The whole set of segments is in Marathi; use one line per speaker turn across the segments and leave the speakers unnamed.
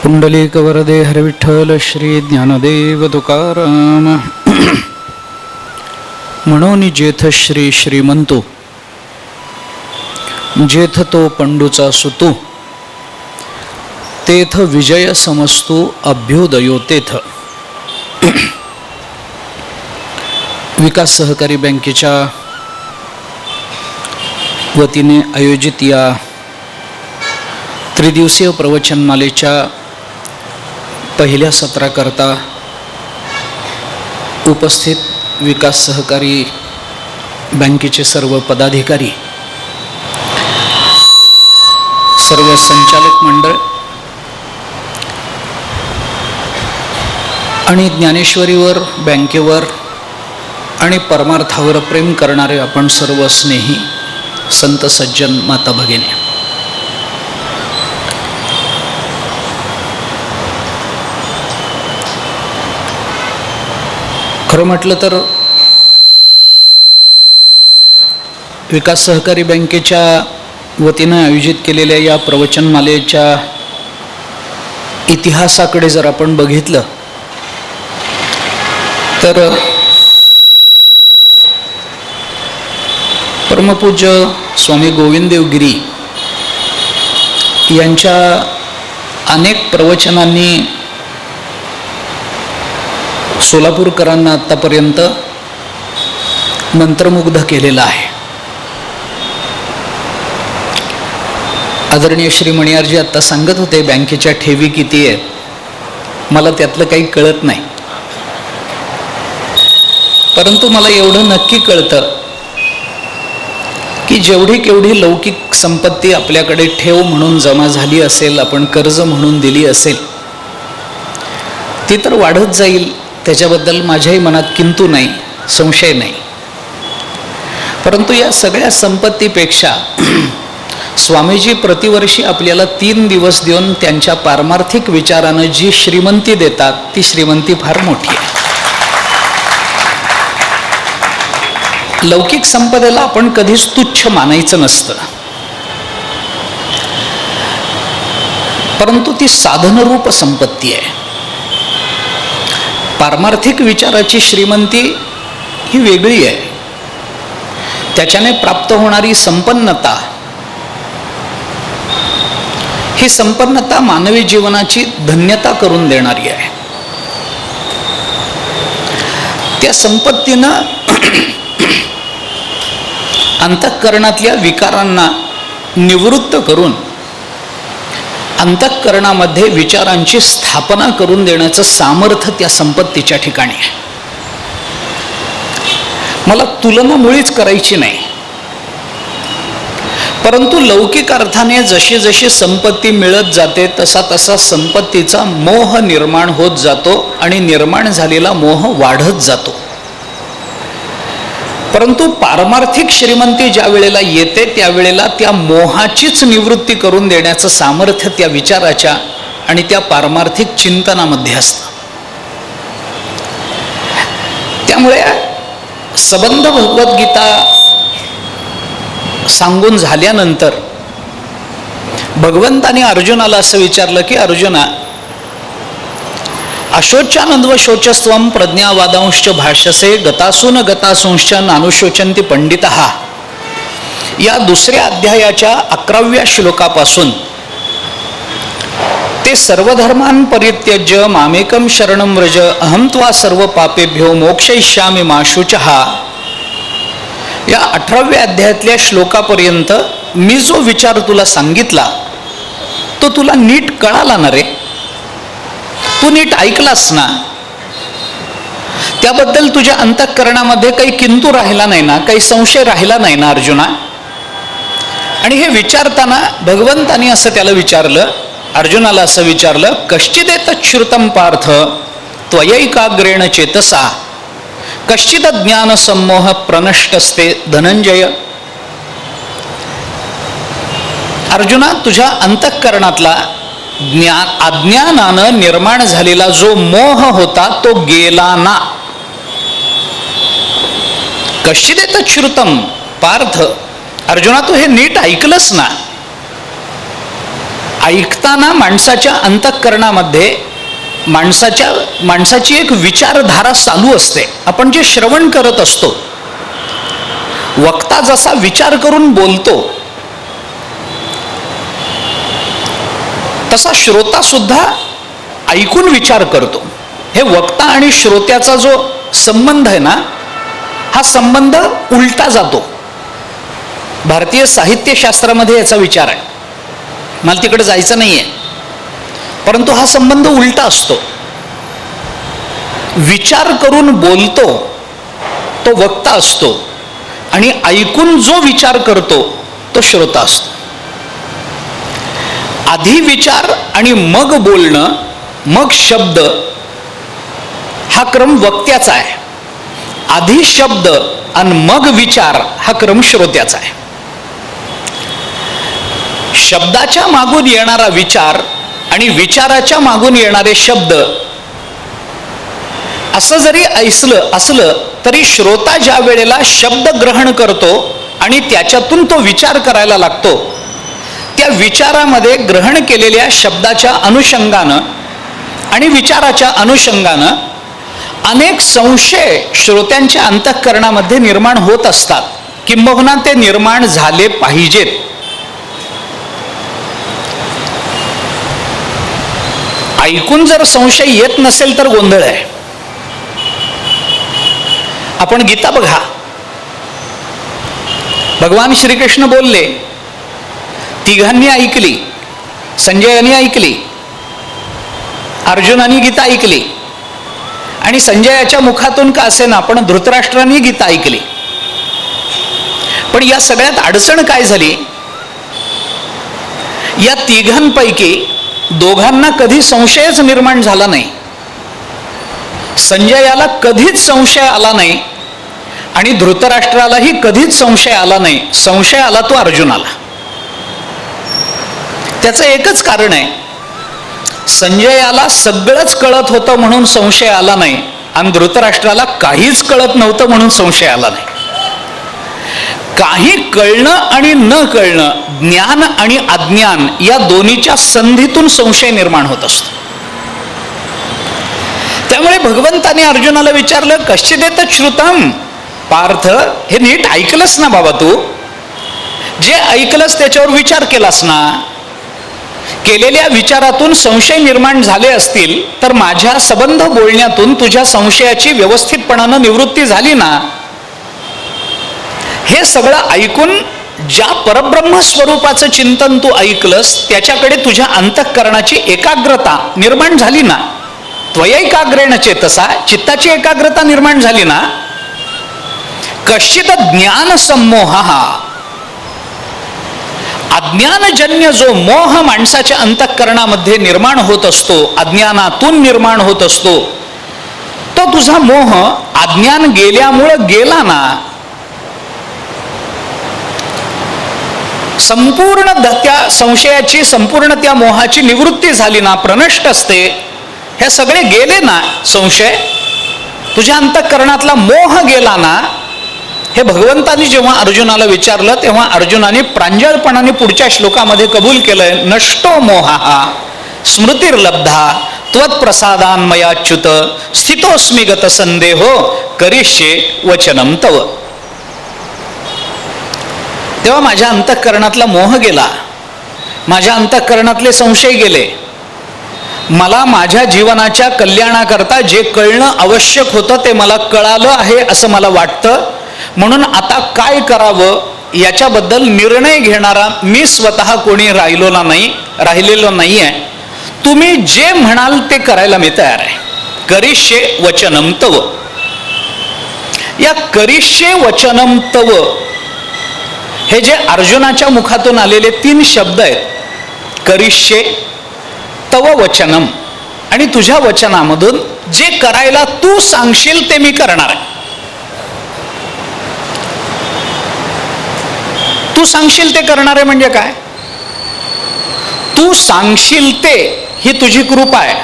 पुंडलिक वरदे हरविठ्ठल श्री ज्ञानदेव तुकाराम. म्हणून जेथ श्री श्रीमंतो जेथ तो पंडूचा सुतू तेथ विजय समस्तू अभ्युदयो तेथ. विकास सहकारी बँकेच्या वतीने आयोजित या त्रिदिवसीय प्रवचनमालेच्या पहिल्या सत्राकरता उपस्थित विकास सहकारी बँकेचे सर्व पदाधिकारी, सर्व संचालक मंडळ आणि ज्ञानेश्वरीवर, बँकेवर आणि परमार्थावर प्रेम करणारे आपण सर्व स्नेही संत सज्जन माता भगिनी, खरं म्हटलं तर विकास सहकारी बँकेच्या वतीनं आयोजित केलेल्या या प्रवचनमालेच्या इतिहासाकडे जर आपण बघितलं तर परमपूज्य स्वामी गोविंददेव गिरी यांच्या अनेक प्रवचनांनी सोलापूरकरांना आत्तापर्यंत मंत्रमुग्ध केलेला आहे. आदरणीय श्री मणियारजी आत्ता सांगत होते बँकेच्या ठेवी किती आहेत. मला त्यातलं काही कळत नाही, परंतु मला एवढं नक्की कळतं की जेवढी केवढी लौकिक संपत्ती आपल्याकडे ठेव म्हणून जमा झाली असेल, आपण कर्ज म्हणून दिली असेल, ती तर वाढत जाईल, त्याच्याबद्दल माझ्याही मनात किंतु नाही, संशय नाही. परंतु या सगळ्या संपत्तीपेक्षा स्वामीजी प्रतिवर्षी आपल्याला 3 दिवस देऊन त्यांच्या पारमार्थिक विचारानं जी श्रीमंती देतात ती श्रीमंती फार मोठी आहे. लौकिक संपदेला आपण कधीच तुच्छ मानायचं नसतं, परंतु ती साधनरूप संपत्ती आहे. पारमार्थिक विचाराची श्रीमंती ही वेगळी आहे. त्याच्याने प्राप्त होणारी संपन्नता, ही संपन्नता मानवी जीवनाची धन्यता करून देणारी आहे. त्या संपत्तीनं अंतःकरणातल्या विकारांना निवृत्त करून अंतःकरणामध्ये विचारांची स्थापना करून देण्याचं सामर्थ्य त्या संपत्तीच्या ठिकाणी आहे. मला तुलना मुळीच करायची नाही, परंतु लौकिक अर्थाने जशी जशी संपत्ती मिळत जाते तसा तसा संपत्तीचा मोह निर्माण होत जातो आणि निर्माण झालेला मोह वाढत जातो. परंतु पारमार्थिक श्रीमंती ज्या वेळेला येते त्यावेळेला त्या मोहाचीच निवृत्ती करून देण्याचं सामर्थ्य त्या विचाराच्या आणि त्या पारमार्थिक चिंतनामध्ये असतं. त्यामुळे सबंध भगवद्गीता सांगून झाल्यानंतर भगवंताने अर्जुनाला असं विचारलं की अर्जुना, अशोच्यानंद्व शोचस्त्वं प्रज्ञावादांश्च भाष्यसे गतासून गतासूंश्च नानुशोचन्ति पंडितः. या 2ऱ्या अध्यायाच्या 11व्या श्लोकापासून ते सर्वधर्मान् परित्यज्य मामेकं शरणं व्रज अहं त्वा सर्व पापेभ्यो मोक्षयिष्यामि मा शुचः, या 18व्या अध्यायातल्या श्लोकापर्यंत मी जो विचार तुला सांगितला तो तुला नीट कळाला ना रे? तू नीट ऐकलास ना? त्याबद्दल तुझ्या अंतःकरणामध्ये काही किंतु राहिला नाही ना, काही संशय राहिला नाही ना अर्जुना? आणि हे विचारताना भगवंतानी असं त्याला विचारलं, अर्जुनाला असं विचारलं, कश्चिदेत श्रुतं पार्थ त्वयैकाग्रेण चेतसा कश्चिद ज्ञान सम्मोह प्रनष्टस्ते धनंजय. अर्जुना, तुझ्या अंतःकरणातला अज्ञानानं निर्माण झालेला जो मोह होता तो गेला ना. कश्चिदेत श्रुतं पार्थ, अर्जुना तू हे नीट ऐकलंस ना? ऐकताना माणसाच्या अंतःकरणामध्ये माणसाची एक विचारधारा चालू असते. आपण जे श्रवण करत असतो, वक्ता जसा विचार करून बोलतो तसा श्रोता सुद्धा ऐकून विचार करतो. हे वक्ता आणि श्रोत्याचा जो संबंध आहे ना, हा संबंध उलटा जातो. भारतीय साहित्यशास्त्रामध्ये याचा विचार आहे. मला तिकडे जायचं नाहीये, परंतु हा संबंध उलटा असतो. विचार करून बोलतो तो वक्ता असतो आणि ऐकून जो विचार करतो तो श्रोता असतो. आधी विचार आणि मग बोलणं, मग शब्द, हा क्रम वक्त्याचा आहे. आधी शब्द आणि मग विचार हा क्रम श्रोत्याचा आहे. शब्दाच्या मागून येणारा विचार आणि विचाराच्या मागून येणारे शब्द असं जरी असलं तरी श्रोता ज्या वेळेला शब्द ग्रहण करतो आणि त्याच्यातून तो विचार करायला लागतो, त्या विचारामध्ये ग्रहण केलेल्या शब्दाच्या अनुषंगानं आणि विचाराच्या अनुषंगानं अनेक संशय श्रोत्यांच्या अंतःकरणामध्ये निर्माण होत असतात, किंबहुना ते निर्माण झाले पाहिजेत. ऐकून जर संशय येत नसेल तर गोंधळ आहे. आपण गीता बघा, भगवान श्रीकृष्ण बोलले, तिघांनी ऐकली, संजयाने ऐकली, अर्जुनाने गीता ऐकली आणि संजयाच्या मुखातून का असेना पण धृतराष्ट्राने गीता ऐकली. पण या सगळ्यात अडचण काय झाली, या तिघांपैकी दोघांना कधी संशयच निर्माण झाला नाही. संजयाला कधीच संशय आला नाही आणि धृतराष्ट्रालाही कधीच संशय आला नाही. संशय आला तो अर्जुनाला. त्याचं एकच कारण आहे, संजयाला सगळंच कळत होतं म्हणून संशय आला नाही आणि धृतराष्ट्राला काहीच कळत नव्हतं म्हणून संशय आला नाही. काही कळणं आणि न कळणं, ज्ञान आणि अज्ञान या दोन्हीच्या संधीतून संशय निर्माण होत असतो. त्यामुळे भगवंताने अर्जुनाला विचारलं, कश्चिदेत श्रुतम, पार्थ हे नीट ऐकलंस ना बाबा, तू जे ऐकलंस त्याच्यावर विचार केलास ना, केलेल्या विचारातून संशय निर्माण झाले असतील तर माझ्या संबंध बोलण्यातून तुझ्या संशयाची व्यवस्थितपणानं निवृत्ती झाली ना. हे सगळं ऐकून ज्या परब्रह्म स्वरूपाचं चिंतन तू ऐकलंस त्याच्याकडे तुझ्या अंतःकरणाची एकाग्रता निर्माण झाली ना. त्वयैकाग्रेण चेतसा, चित्ताची एकाग्रता निर्माण झाली ना. कश्चित ज्ञान संमोह, अज्ञानजन्य जो मोह माणसाच्या अंतःकरणामध्ये निर्माण होत असतो, अज्ञानातून निर्माण होत असतो, तो तुझा मोह अज्ञान गेल्यामुळं गेला ना. संपूर्ण त्या संशयाची, संपूर्ण त्या मोहाची निवृत्ती झाली ना, प्रनष्ट असते. हे सगळे गेले ना संशय, तुझ्या अंतःकरणातला मोह गेला ना. हे भगवंतानी जेव्हा अर्जुनाला विचारलं तेव्हा अर्जुनाने प्रांजळपणाने पुढच्या श्लोकामध्ये कबूल केलंय, नष्टो मोहा स्मृतिर्लब्धा त्वत्प्रसादान्मयाच्युत स्थितोस्मी गत संदेहो करिष्ये वचनम तव. तेव्हा माझ्या अंतःकरणातला मोह गेला, माझ्या अंतःकरणातले संशय गेले. मला माझ्या जीवनाच्या कल्याणाकरता जे कळणं आवश्यक होतं ते मला कळालं आहे असं मला वाटतं. म्हणून आता काय करावं याच्याबद्दल निर्णय घेणारा मी स्वतः कोणी राहिलेलो नाहीये. तुम्ही जे म्हणाल ते करायला मी तयार आहे. करिष्ये वचनम तव. या करिष्ये वचनम तव हे जे अर्जुनाच्या मुखातून आलेले 3 शब्द आहेत, करिष्ये, तव वचनम आणि तुझ्या वचनामधून जे करायला तू सांगशील ते मी करणार आहे. तू सांगशील ते करणार आहे म्हणजे काय? तू सांगशील ते ही तुझी कृपा आहे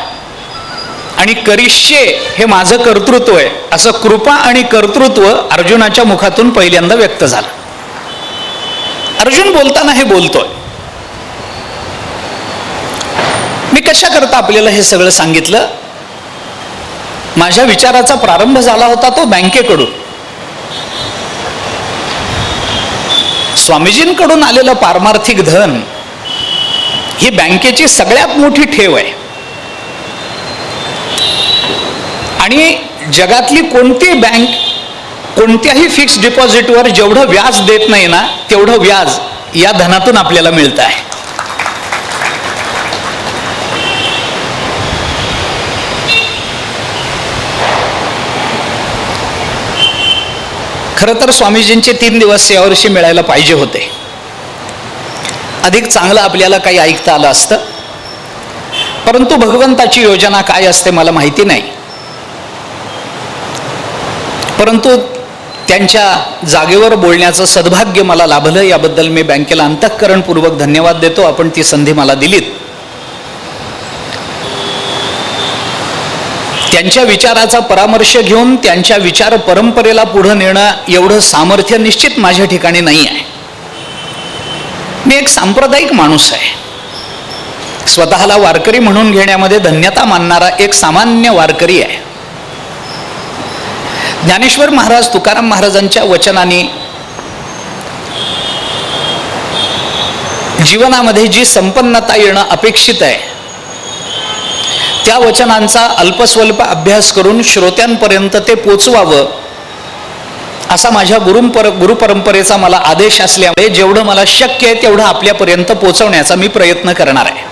आणि करिष्ये हे माझं कर्तृत्व आहे. असं कृपा आणि कर्तृत्व अर्जुनाच्या मुखातून पहिल्यांदा व्यक्त झालं. अर्जुन बोलताना हे बोलतोय, कशा करता आपल्याला हे सगळं सांगितलं? माझ्या विचाराचा प्रारंभ झाला होता तो बँकेकडून. स्वामीजींकडून आलेलं पारमार्थिक धन ही बँकेची सगळ्यात मोठी ठेव आहे. आणि जगातली कोणती बँक कोणत्याही फिक्स डिपॉझिटवर जेवढं व्याज देत नाही ना, तेवढं व्याज या धनातून आपल्याला मिळत आहे. खरं तर स्वामीजींचे 3 दिवस यावर्षी मिळायला पाहिजे होते. अधिक चांगलं आपल्याला काही ऐकता आलं असतं. परंतु भगवंताची योजना काय असते मला माहिती नाही. परंतु त्यांच्या जागेवर बोलण्याचं सद्भाग्य मला लाभलं. याबद्दल मी बँकेला अंतःकरणपूर्वक धन्यवाद देतो. आपण ती संधी मला दिलीत. त्यांच्या विचाराचा परामर्श घेऊन त्यांच्या विचार परंपरेला पुढे नेणं एवढं सामर्थ्य निश्चित माझ्या ठिकाणी नाही आहे. मी एक सांप्रदायिक माणूस आहे. स्वतःला वारकरी म्हणून घेण्यामध्ये धन्यता मानणारा एक सामान्य वारकरी आहे. ज्ञानेश्वर महाराज तुकाराम महाराजांच्या वचनाने जीवनामध्ये जी संपन्नता येणं अपेक्षित आहे, त्या वचनांचा अल्पस्वल्प अभ्यास करून श्रोत्यांपर्यंत ते पोचवावं असा माझ्या गुरुपरंपरेचा मला आदेश असल्यामुळे जेवढं मला शक्य आहे तेवढं आपल्यापर्यंत पोचवण्याचा मी प्रयत्न करणार आहे.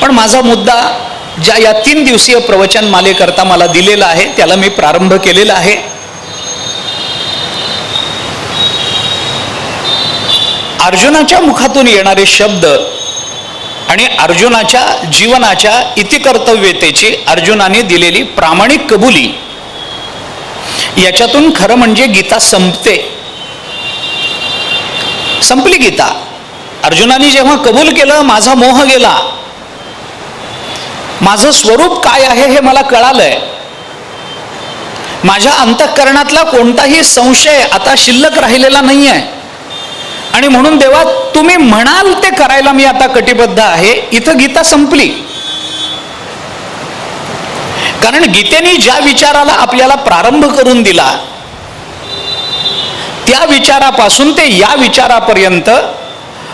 पण माझा मुद्दा ज्या या 3 दिवसीय प्रवचन मालेकरता मला दिलेला आहे त्याला मी प्रारंभ केलेला आहे. अर्जुनाच्या मुखातून येणारे शब्द आणि अर्जुनाच्या जीवनाच्या इतिकर्तव्यतेची अर्जुनाने दिलेली प्रामाणिक कबुली, याच्यातून खरं म्हणजे गीता संपली गीता. अर्जुनाने जेव्हा कबूल केलं, माझा मोह गेला, माझं स्वरूप काय आहे हे मला कळालंय, माझ्या अंतःकरणातला कोणताही संशय आता शिल्लक राहिलेला नाही आहे, आणि म्हणून देवा तुम्ही म्हणाल ते करायला मी आता कटिबद्ध आहे. इथं गीता संपली. कारण गीतेने ज्या विचाराला आपल्याला प्रारंभ करून दिला, त्या विचारापासून ते या विचारापर्यंत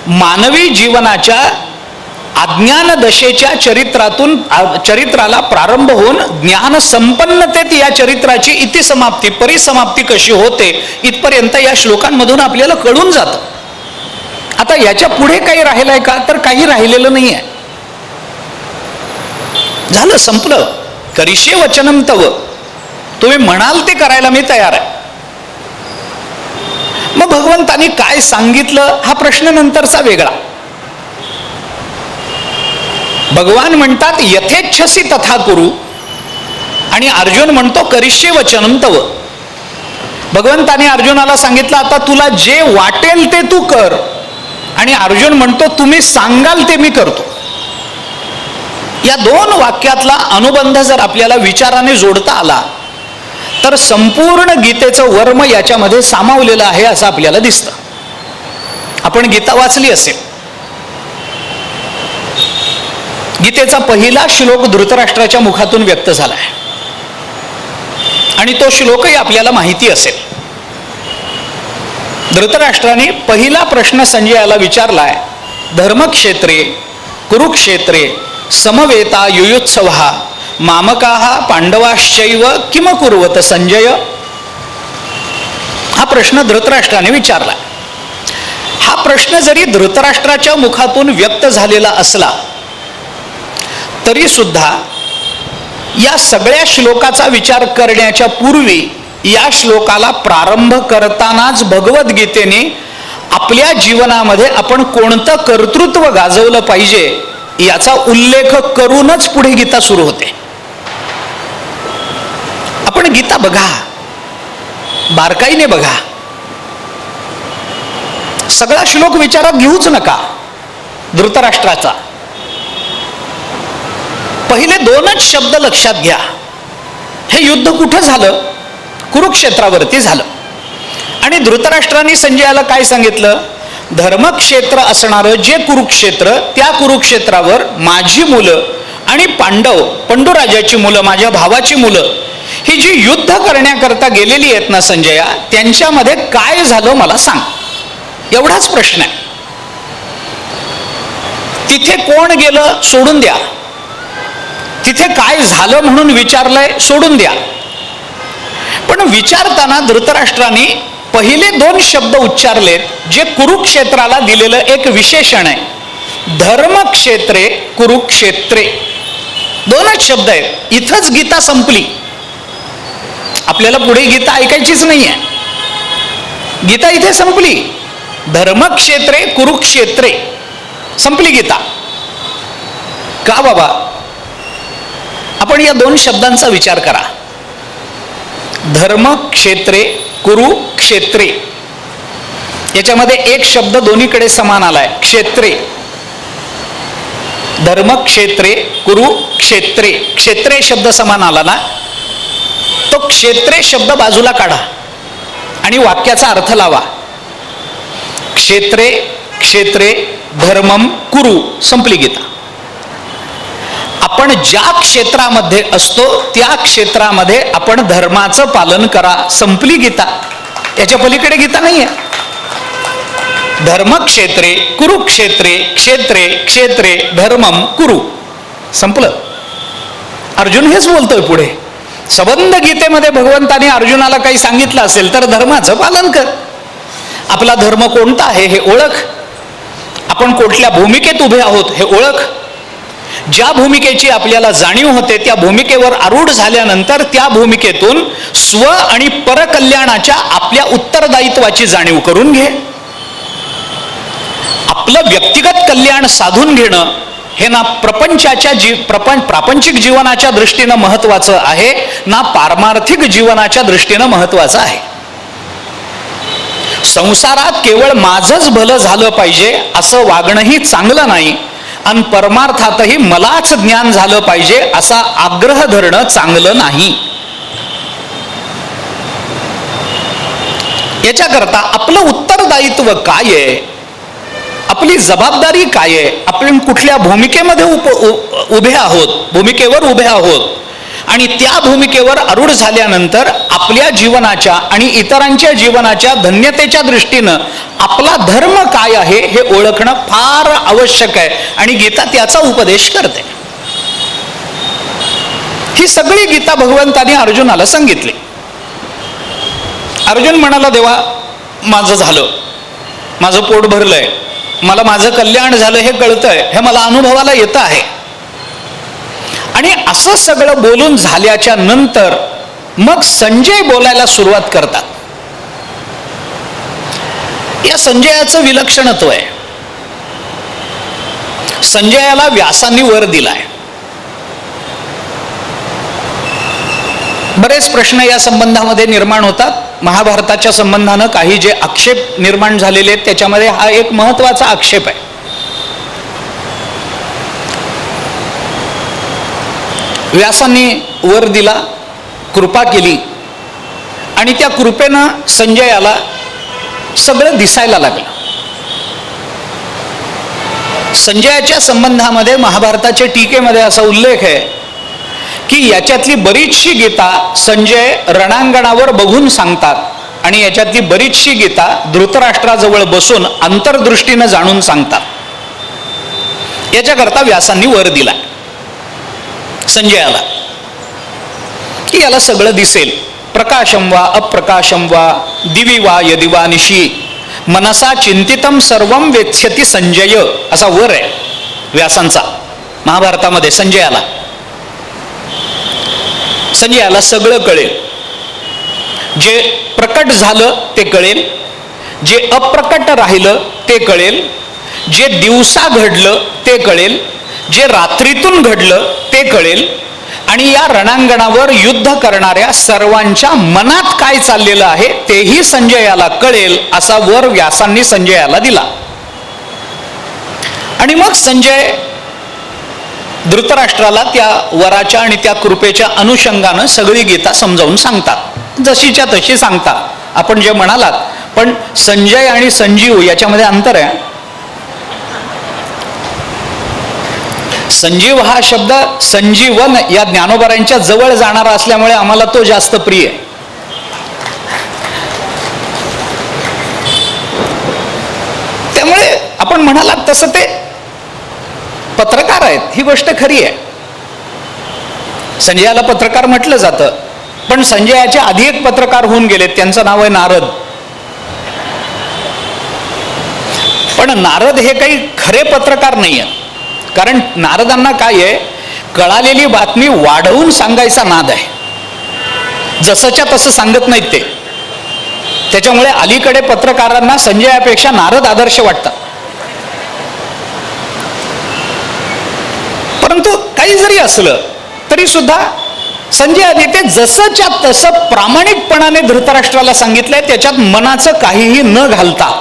मानवी जीवनाच्या अज्ञान दशेच्या चरित्राला प्रारंभ होऊन ज्ञान संपन्नतेत या चरित्राची इतिसमाप्ती परिसमाप्ती कशी होते इथपर्यंत या श्लोकांमधून आपल्याला कळून जातं. आता याच्या पुढे काही राहिलंय का? तर काही राहिलेलं नाही आहे. झालं, संपलं. करिष्ये वचनम तव, तुम्ही म्हणाल ते करायला मी तयार आहे. मग भगवंतानी काय सांगितलं हा प्रश्न नंतरचा वेगळा. भगवान म्हणतात यथेच्छसी तथा कुरु, आणि अर्जुन म्हणतो करिष्ये वचनम तव. भगवंताने अर्जुनाला सांगितलं आता तुला जे वाटेल ते तू कर, आणि अर्जुन म्हणतो तुम्ही सांगाल ते मी करतो. या 2 वाक्यातला अनुबंध जर आपल्याला विचाराने जोडता आला तर संपूर्ण गीतेचं वर्म याच्यामध्ये सामावलेलं आहे असं आपल्याला दिसतं. आपण गीता वाचली असेल. गीतेचा पहिला श्लोक धृतराष्ट्राच्या मुखातून व्यक्त झाला आहे, आणि तो श्लोकही आपल्याला माहिती असेल. धृतराष्ट्राने पहिला प्रश्न संजयाला विचारलाय, धर्मक्षेत्रे कुरुक्षेत्रे समवेता युयुत्सवः मामकाः पांडवाश्चैव किम कुर्वत संजय. हा प्रश्न धृतराष्ट्राने विचारला. हा प्रश्न जरी धृतराष्ट्राच्या मुखातून व्यक्त झालेला असला तरी सुद्धा या सगळ्या श्लोकाचा विचार करण्याच्या पूर्वी या श्लोकाला प्रारंभ करतानाच भगवद्गीतेने आपल्या जीवनामध्ये आपण कोणतं कर्तृत्व गाजवलं पाहिजे याचा उल्लेख करूनच पुढे गीता सुरू होते. आपण गीता बघा, बारकाईने बघा. सगळा श्लोक विचारात घेऊच नका. धृतराष्ट्राचा पहिले 2च शब्द लक्षात घ्या. हे युद्ध कुठं झालं? कुरुक्षेत्रावरती झालं. आणि धृतराष्ट्राने संजयाला काय सांगितलं? धर्मक्षेत्र असणारं जे कुरुक्षेत्र, त्या कुरुक्षेत्रावर माझी मुलं आणि पंडूराजाची मुलं, माझ्या भावाची मुलं, ही जी युद्ध करण्याकरता गेलेली आहेत ना संजया, त्यांच्यामध्ये काय झालं मला सांग. एवढाच प्रश्न आहे. तिथे कोण गेलं सोडून द्या, तिथे काय झालं म्हणून विचारलंय सोडून द्या. पण विचारताना धृतराष्ट्राने पहिले 2 शब्द उच्चारलेत जे कुरुक्षेत्राला दिलेलं एक विशेषण आहे. धर्मक्षेत्रे कुरुक्षेत्रे, 2च शब्द आहेत. इथंच गीता संपली. आपल्याला पुढे गीता ऐकायचीच नाहीये. गीता इथे संपली. धर्मक्षेत्रे कुरुक्षेत्रे, संपली गीता. का बाबा? आपण या 2 शब्दांचा विचार करा. धर्मक्षेत्रे कुरुक्षेत्रे, याच्यामध्ये एक शब्द दोन्हीकडे समान आलाय, क्षेत्रे. धर्मक्षेत्रे कुरुक्षेत्रे, क्षेत्रे शब्द समान आला ना, तो क्षेत्रे शब्द बाजूला काढा आणि वाक्याचा अर्थ लावा. क्षेत्रे क्षेत्रे धर्मम कुरु, संपली गीता. आपण ज्या क्षेत्रामध्ये असतो त्या क्षेत्रामध्ये आपण धर्माचं पालन करा, संपली गीता. याच्या पलीकडे गीता नाहीये. धर्मक्षेत्रे कुरुक्षेत्रे क्षेत्रे क्षेत्रे धर्मम कुरु, संपलं. अर्जुन हेच बोलतोय पुढे. संबंध गीतेमध्ये भगवंताने अर्जुनाला काही सांगितलं असेल तर धर्माचं पालन कर. आपला धर्म कोणता आहे हे ओळख. आपण कुठल्या भूमिकेत उभे आहोत हे ओळख. ज्या भूमिकेची आपल्याला जाणीव होते त्या भूमिकेवर आरूढ झाल्यानंतर त्या भूमिकेतून स्व आणि परकल्याणाच्या आपल्या उत्तरदायित्वाची जाणीव करून घे. आपलं व्यक्तिगत कल्याण साधून घेणं हे ना प्रापंचिक जीवनाच्या दृष्टीनं महत्वाचं आहे, ना पारमार्थिक जीवनाच्या दृष्टीनं महत्वाचं आहे. संसारात केवळ माझंच भलं झालं पाहिजे असं वागणंही चांगलं नाही, आणि परमार्थातही मलाच ज्ञान झालं पाहिजे असा आग्रह धरणं चांगलं नाही. याच्याकरता आपलं उत्तरदायित्व काय आहे, आपली जबाबदारी काय आहे, आपण कुठल्या भूमिकेमध्ये उभे आहोत, भूमिकेवर उभे आहोत, आणि त्या भूमिकेवर आरूढ झाल्यानंतर आपल्या जीवनाच्या आणि इतरांच्या जीवनाच्या धन्यतेच्या दृष्टीनं आपला धर्म काय आहे हे ओळखणं फार आवश्यक आहे. आणि गीता त्याचा उपदेश करते. ही सगळी गीता भगवंताने अर्जुनाला सांगितली. अर्जुन म्हणाला, देवा माझं झालं, माझं पोट भरलंय, मला माझं कल्याण झालं हे कळतंय, हे मला अनुभवाला येतं आहे. आणि असं सगळं बोलून झाल्याच्या नंतर मग संजय बोलायला सुरुवात करतात. या संजयाचं विलक्षणत्व आहे. संजयाला व्यासांनी वर दिलाय. बरेच प्रश्न या संबंधामध्ये निर्माण होतात. महाभारताच्या संबंधानं काही जे आक्षेप निर्माण झालेले आहेत त्याच्यामध्ये हा एक महत्वाचा आक्षेप आहे. व्यासांनी वर दिला, कृपा केली, आणि त्या कृपेनं संजयाला सगळं दिसायला लागलं. संजयाच्या संबंधामध्ये महाभारताच्या टीकेमध्ये असा उल्लेख आहे की याच्यातली बरीचशी गीता संजय रणांगणावर बघून सांगतात, आणि याच्यातली बरीचशी गीता धृतराष्ट्राजवळ बसून अंतर्दृष्टीनं जाणून सांगतात. याच्याकरता व्यासांनी वर दिला संजयाला की याला सगळं दिसेल. प्रकाशम वा अप्रकाशम वा दिवी वा यदि वा निशी मनसा चिंतितम सर्वम वेत्स्यति संजय, असा वर आहे व्यासांचा महाभारतामध्ये संजयाला. संजयाला सगळं कळेल. जे प्रकट झालं ते कळेल, जे अप्रकट राहिलं ते कळेल, जे दिवसा घडलं ते कळेल, जे रात्रीतून घडलं ते कळेल, आणि या रणांगणावर युद्ध करणाऱ्या सर्वांच्या मनात काय चाललेलं आहे तेही संजयाला कळेल, असा वर व्यासांनी संजयाला दिला. आणि मग संजय धृतराष्ट्राला त्या वराच्या आणि त्या कृपेच्या अनुषंगानं सगळी गीता समजावून सांगतात, जशीच्या तशी सांगतात. आपण जे म्हणालात पण संजय आणि संजीव याच्यामध्ये अंतर आहे. संजीव हा शब्द संजीवन या ज्ञानोबारांच्या जवळ जाणारा असल्यामुळे आम्हाला तो जास्त प्रिय आहे. त्यामुळे आपण म्हणालात तसं ते पत्रकार आहेत, ही गोष्ट खरी आहे. संजयाला पत्रकार म्हटलं जातं, पण संजयाचे आधी एक पत्रकार होऊन गेले, त्यांचं नाव आहे नारद. पण नारद हे काही खरे पत्रकार नाही आहेत. कारण नारदांना काय आहे, कळालेली बातमी वाढवून सांगायचा नाद आहे, जसंच्या तसं सांगत नाहीत ते. त्याच्यामुळे अलीकडे पत्रकारांना संजयापेक्षा नारद आदर्श वाटतात. परंतु काही जरी असलं तरी सुद्धा संजयाने ते जसंच्या तसं प्रामाणिकपणाने धृतराष्ट्राला सांगितलंय, त्याच्यात मनाचं काहीही न घालता.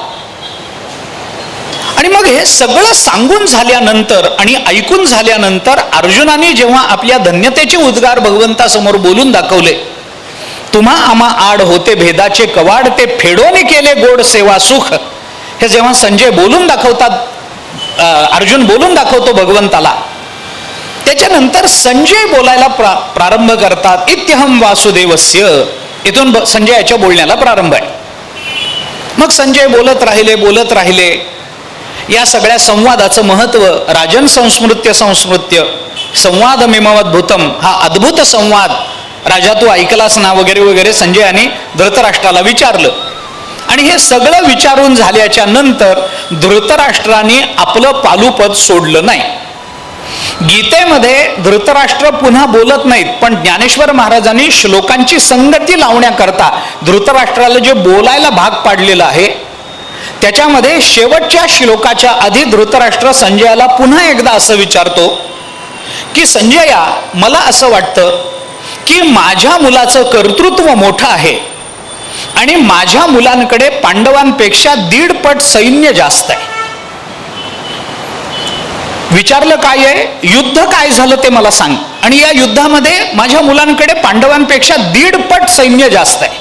आणि मग हे सगळं सांगून झाल्यानंतर आणि ऐकून झाल्यानंतर अर्जुनाने जेव्हा आपल्या धन्यतेचे उद्गार भगवंतासमोर बोलून दाखवले, तुम्हा आम्हा आड होते भेदाचे कवाड, ते फेडोने केले गोड सेवा सुख, हे जेव्हा संजय बोलून दाखवतात, अर्जुन बोलून दाखवतो भगवंताला, त्याच्यानंतर संजय बोलायला प्रारंभ करतात. इत्यहम वासुदेवस्य, इथून संजयाच्या बोलण्याला प्रारंभ आहे. मग संजय बोलत राहिले. या सगळ्या संवादाचं महत्व, राजन संस्मृत्य संवाद मिमवद्भुतम, हा अद्भुत संवाद राजा तू ऐकलास ना वगैरे वगैरे संजयाने धृतराष्ट्राला विचारलं. आणि हे सगळं विचारून झाल्याच्या नंतर धृतराष्ट्राने आपलं पालुपद सोडलं नाही. गीतेमध्ये धृतराष्ट्र पुन्हा बोलत नाहीत, पण ज्ञानेश्वर महाराजांनी श्लोकांची संगती लावण्याकरता धृतराष्ट्राला जे बोलायला भाग पाडलेलं आहे, त्याच्यामध्ये शेवटच्या श्लोकाच्या आधी धृतराष्ट्र संजयाला पुन्हा एकदा असं विचारतो की संजया, मला असं वाटतं की माझ्या मुलाचं कर्तृत्व मोठं आहे आणि माझ्या मुलांकडे पांडवांपेक्षा 1.5 पट सैन्य जास्त आहे. विचारलं काय आहे, युद्ध काय झालं ते मला सांग, आणि या युद्धामध्ये माझ्या मुलांकडे पांडवांपेक्षा 1.5 पट सैन्य जास्त आहे.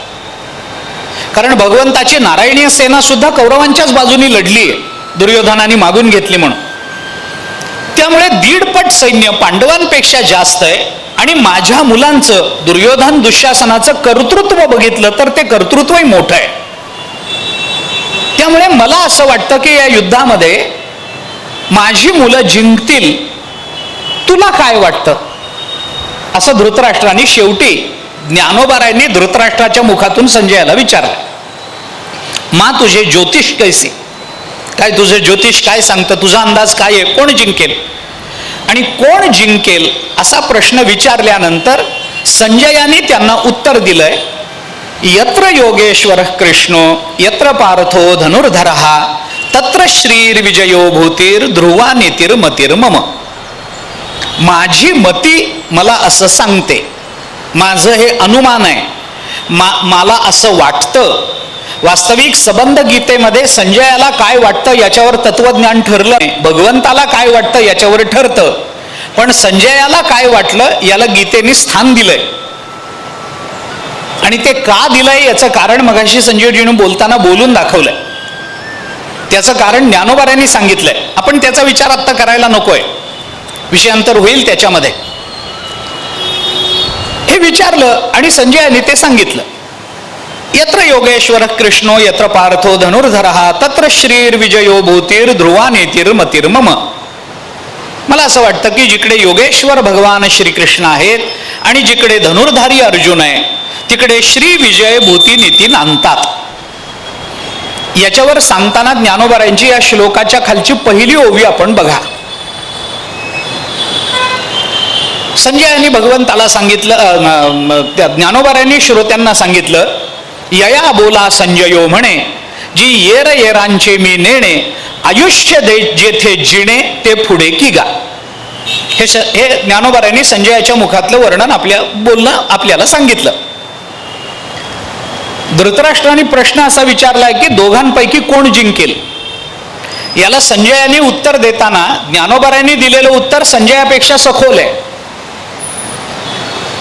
कारण भगवंताची नारायणीय सेना सुद्धा कौरवांच्याच बाजूनी लढली आहे, दुर्योधनाने मागून घेतली म्हणून. त्यामुळे 1.5 पट सैन्य पांडवांपेक्षा जास्त आहे. आणि माझ्या मुलांचं, दुर्योधन दुःशासनाचं कर्तृत्व बघितलं तर ते कर्तृत्वही मोठं आहे. त्यामुळे मला असं वाटतं की या युद्धामध्ये माझी मुलं जिंकतील. तुला काय वाटतं? असं धृतराष्ट्राने शेवटी ज्ञानोबारायांनी धृतराष्ट्राच्या मुखातून संजयाला विचारलं. मा तुझे ज्योतिष कैसे, काय तुझे ज्योतिष काय सांगतं, तुझा अंदाज काय आहे, कोण जिंकेल? आणि कोण जिंकेल असा प्रश्न विचारल्यानंतर संजयाने त्यांना उत्तर दिलंय, यत्र योगेश्वर कृष्णो यत्र पार्थो धनुर्धरः तत्र श्रीर्विजयो भूतीर ध्रुवा नेतिर मतीर मम. माझी मती मला असं सांगते, माझं हे अनुमान आहे, मला असं वाटतं. वास्तविक सबंध गीतेमध्ये संजयाला काय वाटतं याच्यावर तत्वज्ञान ठरलं नाही, भगवंताला काय वाटतं याच्यावर ठरतं. पण संजयाला काय वाटलं याला गीतेने स्थान दिलंय. आणि ते का दिलंय याचं कारण मगाशी संजयजीने बोलताना बोलून दाखवलंय. त्याचं कारण ज्ञानोबारांनी सांगितलंय. आपण त्याचा विचार आत्ता करायला नकोय, विषयांतर होईल त्याच्यामध्ये. हे विचारलं आणि संजयाने ते सांगितलं. यत्र योगेश्वर कृष्णो यत्र पार्थो धनुर्धरः तत्र श्रीर्विजयो भूतीर ध्रुवा नेतिर मतीर मम. मला असं वाटतं की जिकडे योगेश्वर भगवान श्रीकृष्ण आहेत आणि जिकडे धनुर्धारी अर्जुन आहे तिकडे श्री विजय भूती नीती नांदतात. याच्यावर सांगताना ज्ञानोबारांची या श्लोकाच्या खालची पहिली ओवी आपण बघा. संजयाने भगवंताला सांगितलं, त्या ज्ञानोबारांनी श्रोत्यांना सांगितलं, यया बोला संजयो म्हणे, जी येर येरांचे मी नेणे, आयुष्य दे जेथे जिणे ते पुढे की गा. हे ज्ञानोबारांनी संजयाच्या मुखातलं वर्णन बोलणं आपल्याला सांगितलं. धृतराष्ट्राने प्रश्न असा विचारलाय की दोघांपैकी कोण जिंकेल. याला संजयाने उत्तर देताना ज्ञानोबारांनी दिलेलं उत्तर संजयापेक्षा सखोल आहे.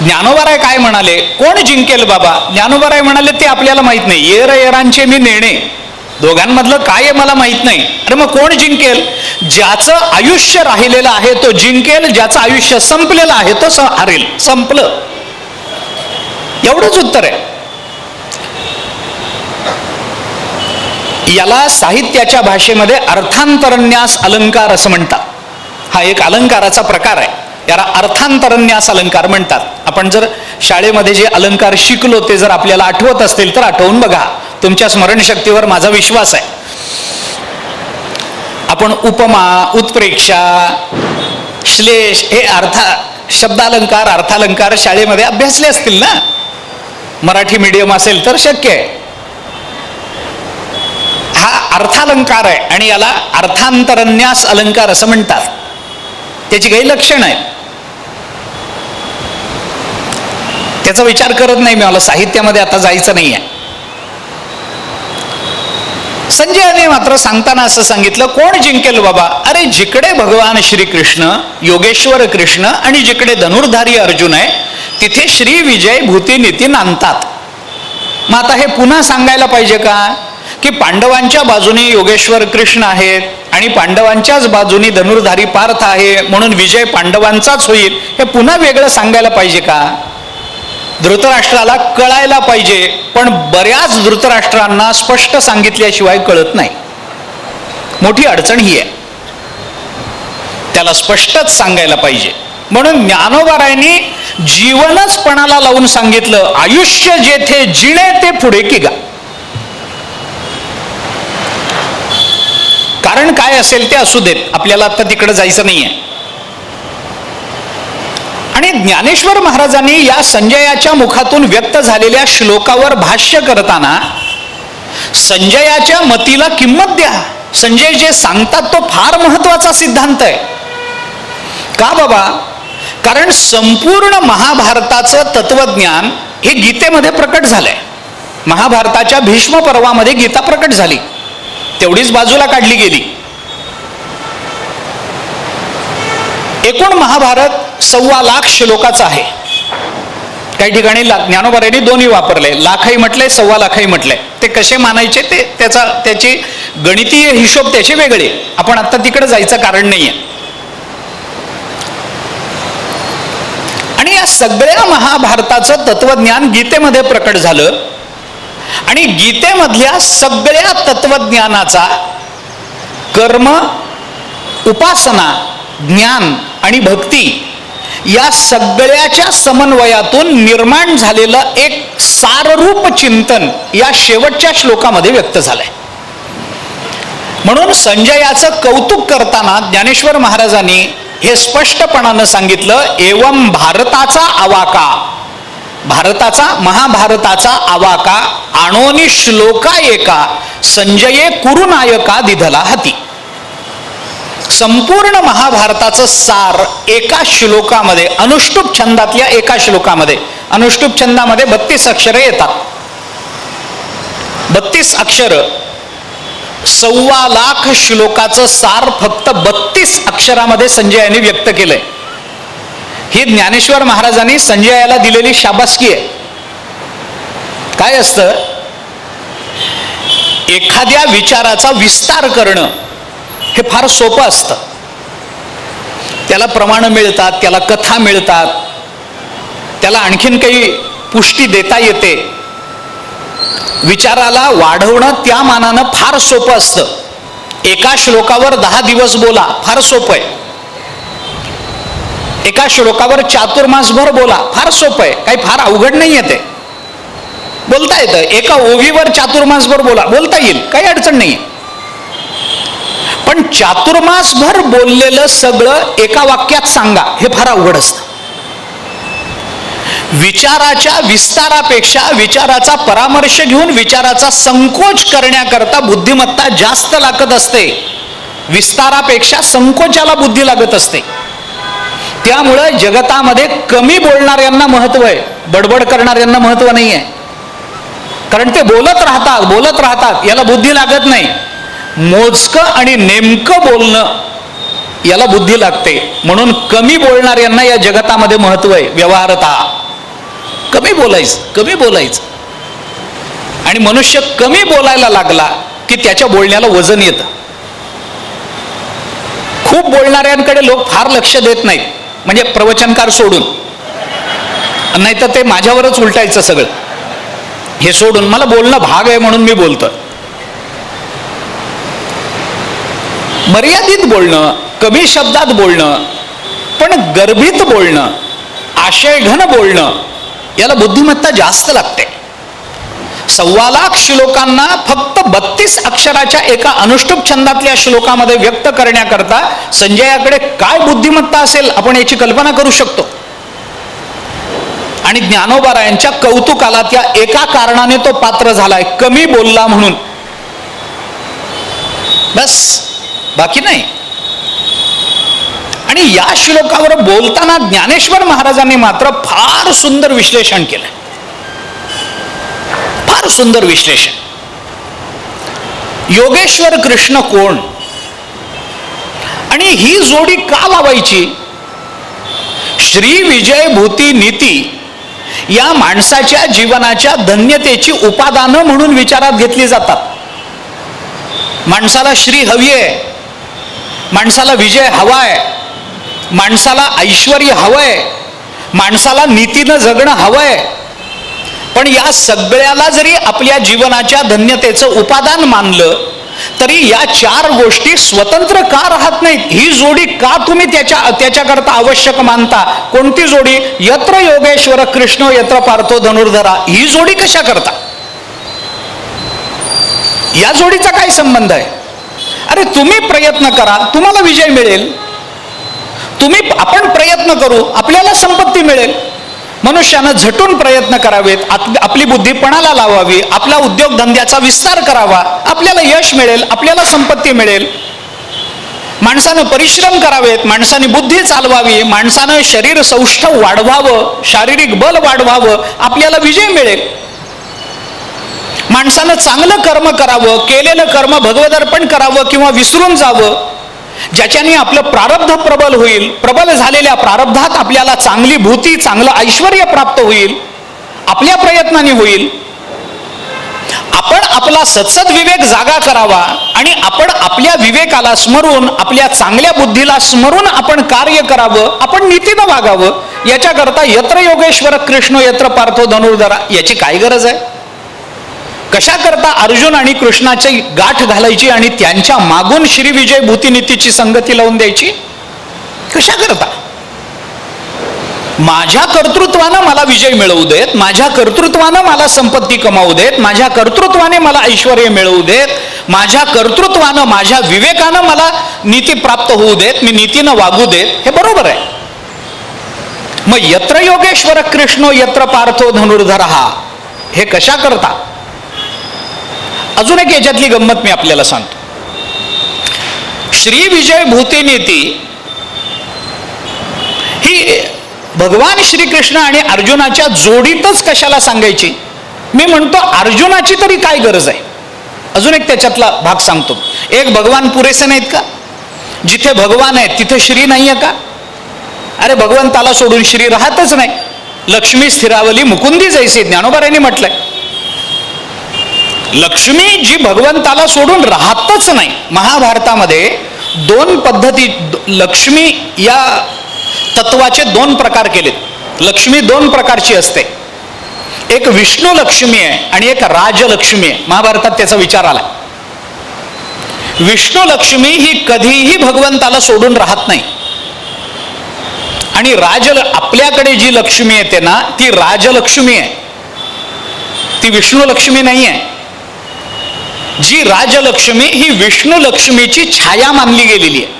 ज्ञानोबाराय काय म्हणाले? कोण जिंकेल बाबा? ज्ञानोबाराय म्हणाले ते आपल्याला माहित नाही. येर येरांचे मी नेणे, दोघांमधलं काय आहे मला माहित नाही. अरे मग कोण जिंकेल? ज्याचं आयुष्य राहिलेलं आहे तो जिंकेल, ज्याचं आयुष्य संपलेलं आहे तो हारेल. संपलं, एवढंच उत्तर आहे. याला साहित्याच्या भाषेमध्ये अर्थांतरन्यास अलंकार असं म्हणतात. हा एक अलंकाराचा प्रकार आहे, याला अर्थांतरन्यास अलंकार म्हणतात. आपण जर शाळेमध्ये जे अलंकार शिकलो ते जर आपल्याला आठवत असतील तर आठवून बघा, तुमच्या स्मरणशक्तीवर माझा विश्वास आहे. आपण उपमा, उत्प्रेक्षा, श्लेष हे शब्दालंकार, अर्थालंकार शाळेमध्ये अभ्यासले असतील ना. मराठी मीडियम असेल तर शक्य आहे. हा अर्थालंकार आहे आणि याला अर्थांतरन्यास अलंकार असं म्हणतात. त्याची काही लक्षणं आहेत, त्याचा विचार करत नाही मी, मला साहित्यामध्ये आता जायचं नाही आहे. संजयाने मात्र सांगताना असं सांगितलं, कोण जिंकेल बाबा? अरे जिकडे भगवान श्रीकृष्ण, योगेश्वर कृष्ण आणि जिकडे धनुर्धारी अर्जुन आहे तिथे श्री विजय भूती नीती नांदतात. मग आता हे पुन्हा सांगायला पाहिजे का की पांडवांच्या बाजूने योगेश्वर कृष्ण आहेत आणि पांडवांच्याच बाजूनी धनुर्धारी पार्थ आहे म्हणून विजय पांडवांचाच होईल, हे पुन्हा वेगळं सांगायला पाहिजे का? धृतराष्ट्राला कळायला पाहिजे, पण बऱ्याच धृतराष्ट्रांना स्पष्ट सांगितल्याशिवाय कळत नाही. मोठी अडचण ही आहे, त्याला स्पष्टच सांगायला पाहिजे. म्हणून ज्ञानोबारायांनी जीवनच पणाला लावून सांगितलं, आयुष्य जेथे जिणे ते पुढे की गा. कारण काय असेल ते असू देत, आपल्याला आता तिकडे जायचं नाहीये. आणि ज्ञानेश्वर महाराजांनी या संजयाच्या मुखातून व्यक्त झालेल्या श्लोकावर भाष्य करताना संजयाच्या मतीला किंमत द्या. संजय जे सांगतात तो फार महत्वाचा सिद्धांत आहे. का बाबा? कारण संपूर्ण महाभारताचं तत्वज्ञान हे गीतेमध्ये प्रकट झालंय. महाभारताच्या भीष्म पर्वामध्ये गीता प्रकट झाली, तेवढीच बाजूला काढली गेली. एकूण महाभारत 1.25 लाख श्लोकाचं आहे. काही ठिकाणी ज्ञानोबारायांनी दोन्ही वापरले, लाखही म्हटलंय 1.25 लाखही म्हटलंय. ते कसे मानायचे ते त्याची गणितीय हिशोब त्याचे वेगळे, आपण आता तिकडे जायचं कारण नाहीये. आणि या सगळ्या महाभारताचं तत्वज्ञान गीतेमध्ये प्रकट झालं आणि गीतेमधल्या सगळ्या तत्वज्ञानाचा कर्म, उपासना, ज्ञान आणि भक्ती या सगळ्याच्या समन्वयातून निर्माण झालेलं एक साररूप चिंतन या शेवटच्या श्लोकामध्ये व्यक्त झालंय. म्हणून संजयाचं कौतुक करताना ज्ञानेश्वर महाराजांनी हे स्पष्टपणानं सांगितलं, एवं भारताचा आवाका, भारताचा महाभारताचा आवाका आणोनी श्लोका एका संजये कुरुनायका दिधला हाती. संपूर्ण महाभारताचं सार एका श्लोकामध्ये, अनुष्टुप छंदातल्या एका श्लोकामध्ये, अनुष्टुप छंदामध्ये 32 अक्षरे येतात. 32 अक्षर, 1.25 लाख श्लोकाचं सार फक्त 32 अक्षरामध्ये संजयाने व्यक्त केलंय. ही ज्ञानेश्वर महाराजांनी संजयाला दिलेली शाबासकी आहे. काय असतं, एखाद्या विचाराचा विस्तार करणं हे फार सोपं असतं. त्याला प्रमाण मिळतात, त्याला कथा मिळतात, त्याला आणखीन काही पुष्टी देता येते. विचाराला वाढवणं त्या मानानं फार सोपं असतं. एका श्लोकावर 10 दिवस बोला, फार सोपं आहे. एका श्लोकावर चातुर्मासभर बोला, फार सोपं आहे, काही फार अवघड नाही आहे, ते बोलता येतं. एका ओवीवर चातुर्मासभर बोला, बोलता येईल, काही अडचण नाही. पण चातुर्मासभर बोललेलं सगळं एका वाक्यात सांगा, हे फार अवघड असतं. विचाराच्या विस्तारापेक्षा विचाराचा परामर्श घेऊन विचाराचा संकोच करण्याकरता बुद्धिमत्ता जास्त लागत असते. विस्तारापेक्षा संकोचाला बुद्धी लागत असते. त्यामुळे जगतामध्ये कमी बोलणाऱ्यांना महत्व आहे, बडबड करणाऱ्यांना महत्व नाही आहे. कारण ते बोलत राहतात, याला बुद्धी लागत नाही. मोजकं आणि नेमकं बोलणं याला बुद्धी लागते. म्हणून कमी बोलणाऱ्यांना या जगतामध्ये महत्व आहे व्यवहारतः. कमी बोलायचं. आणि मनुष्य कमी बोलायला लागला की त्याच्या बोलण्याला वजन येतं. खूप बोलणाऱ्यांकडे लोक फार लक्ष देत नाहीत, म्हणजे प्रवचनकार सोडून, नाही तर ते माझ्यावरच उलटायचं सगळं. हे सोडून मला बोलणं भाग आहे म्हणून मी बोलतो. मर्यादित बोलणं, कमी शब्दात बोलणं, पण गर्भित बोलणं, आशयघन बोलणं, याला बुद्धिमत्ता जास्त लागते. 1.25 लाख श्लोकांना फक्त 32 अक्षराच्या एका अनुष्टुप छंदातल्या श्लोकामध्ये व्यक्त करण्याकरता संजयाकडे काय बुद्धिमत्ता असेल आपण याची कल्पना करू शकतो. आणि ज्ञानोबारायांच्या कौतुकाला त्या एका कारणाने तो पात्र झालाय, कमी बोलला म्हणून, बस, बाकी नाही. आणि या श्लोकावर बोलताना ज्ञानेश्वर महाराजांनी मात्र फार सुंदर विश्लेषण केलं, फार सुंदर विश्लेषण. योगेश्वर कृष्ण कोण आणि ही जोडी का लावायची? श्री विजय भूती नीती या माणसाच्या जीवनाच्या धन्यतेची उपादानं म्हणून विचारात घेतली जातात. माणसाला श्री हवी आहे, माणसाला विजय हवाय, माणसाला ऐश्वर हवंय, माणसाला नीतीनं जगणं हवंय. पण या सगळ्याला जरी आपल्या जीवनाच्या धन्यतेचं उपादान मानलं तरी या 4 गोष्टी स्वतंत्र का राहत नाहीत? ही जोडी का तुम्ही त्याच्याकरता आवश्यक मानता? कोणती जोडी? यत्र योगेश्वर कृष्ण यत्र पार्थो धनुर्धरा, ही जोडी कशा करता? या जोडीचा काय संबंध आहे? अरे तुम्ही प्रयत्न करा, तुम्हाला विजय मिळेल. आपण प्रयत्न करू, आपल्याला संपत्ती मिळेल. मनुष्यानं झटून प्रयत्न करावेत, आपली बुद्धी पणाला लावावी, आपला उद्योगधंद्याचा विस्तार करावा, आपल्याला यश मिळेल, आपल्याला संपत्ती मिळेल. माणसानं परिश्रम करावेत, माणसाने बुद्धी चालवावी, माणसानं शरीर सौष्ठव वाढवावं, शारीरिक बल वाढवावं, आपल्याला विजय मिळेल. माणसानं चांगलं कर्म करावं, केलेलं कर्म भगवदर्पण करावं किंवा विसरून जावं, ज्याच्याने आपलं प्रारब्ध प्रबल होईल. प्रबल झालेल्या प्रारब्धात आपल्याला चांगली भूती, चांगलं ऐश्वर्य प्राप्त होईल, आपल्या प्रयत्नाने होईल. आपण आपला सत्सद विवेक जागा करावा आणि आपण आपल्या विवेकाला स्मरून, आपल्या चांगल्या बुद्धीला स्मरून आपण कार्य करावं, आपण नीतीनं वागावं. याच्याकरता यत्र योगेश्वर कृष्ण यत्र पार्थो धनुर्धरा, याची काय गरज आहे? कशा करता अर्जुन आणि कृष्णाची गाठ घालायची आणि त्यांच्या मागून श्री विजय भूतीनीतीची संगती लावून द्यायची? कशा करता? माझ्या कर्तृत्वानं मला विजय मिळवू देत, माझ्या कर्तृत्वानं मला संपत्ती कमावू देत, माझ्या कर्तृत्वाने मला ऐश्वर्य मिळवू देत, माझ्या कर्तृत्वानं, माझ्या विवेकानं मला नीती प्राप्त होऊ देत, मी नीतीनं वागू देत, हे बरोबर आहे. मग यत्र योगेश्वर कृष्ण यत्र पार्थो धनुर्धरहा, हे कशा करता? अजून एक याच्यातली गंमत मी आपल्याला सांगतो. श्री विजय भूतीनीती ही भगवान श्रीकृष्ण आणि अर्जुनाच्या जोडीतच कशाला सांगायची? मी म्हणतो अर्जुनाची तरी काय गरज आहे? अजून एक त्याच्यातला भाग सांगतो. एक, भगवान पुरेसे नाहीत का? जिथे भगवान आहेत तिथे श्री नाहीये का? अरे भगवंताला सोडून श्री राहतच नाही. लक्ष्मी स्थिरावली मुकुंदी जैसे, ज्ञानोबारायांनी म्हटलंय. लक्ष्मी जी भगवंताला सोडून राहतच नाही. महाभारतामध्ये 2 पद्धती, लक्ष्मी या तत्वाचे 2 प्रकार केलेत. लक्ष्मी 2 प्रकारची असते. एक विष्णू लक्ष्मी आहे आणि एक राजलक्ष्मी आहे. महाभारतात त्याचा विचार आला. विष्णू लक्ष्मी ही कधीही भगवंताला सोडून राहत नाही. आणि आपल्याकडे जी लक्ष्मी येते ना, ती राजलक्ष्मी आहे, ती विष्णू लक्ष्मी नाही आहे. जी राजलक्ष्मी ही विष्णू लक्ष्मीची छाया मानली गेलेली आहे.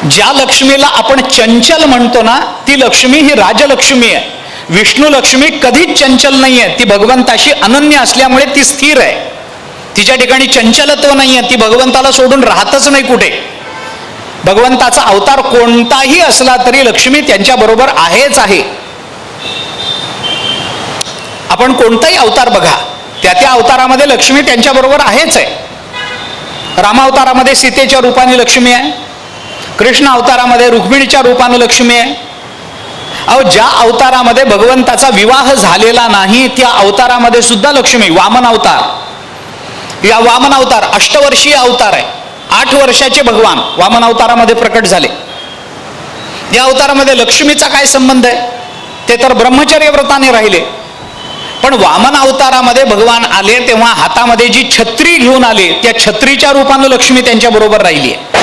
ज्या लक्ष्मीला आपण चंचल म्हणतो ना, ती लक्ष्मी ही राजलक्ष्मी आहे. विष्णू लक्ष्मी कधीच चंचल नाही आहे. ती भगवंताशी अनन्य असल्यामुळे ती स्थिर आहे. तिच्या ठिकाणी चंचलत्व नाही आहे. ती भगवंताला सोडून राहतच नाही कुठे. भगवंताचा अवतार कोणताही असला तरी लक्ष्मी त्यांच्या बरोबर आहेच आहे. आपण कोणताही अवतार बघा, त्या अवतारामध्ये लक्ष्मी त्यांच्या बरोबर आहेच आहे. रामावतारामध्ये सीतेच्या रूपाने लक्ष्मी आहे, कृष्ण अवतारामध्ये रुक्मिणीच्या रूपाने लक्ष्मी आहे, अहो, ज्या अवतारामध्ये भगवंताचा विवाह झालेला नाही त्या अवतारामध्ये सुद्धा लक्ष्मी, वामन अवतार, या वामन अवतार अष्टवर्षीय अवतार आहे. 8 वर्षाचे भगवान वामन अवतारामध्ये प्रकट झाले. या अवतारामध्ये लक्ष्मीचा काय संबंध आहे? ते तर ब्रह्मचर्य व्रताने राहिले. पण वामन अवतारामध्ये भगवान आले तेव्हा हातामध्ये जी छत्री घेऊन आले त्या छत्रीच्या रूपानं लक्ष्मी त्यांच्या बरोबर राहिली आहे.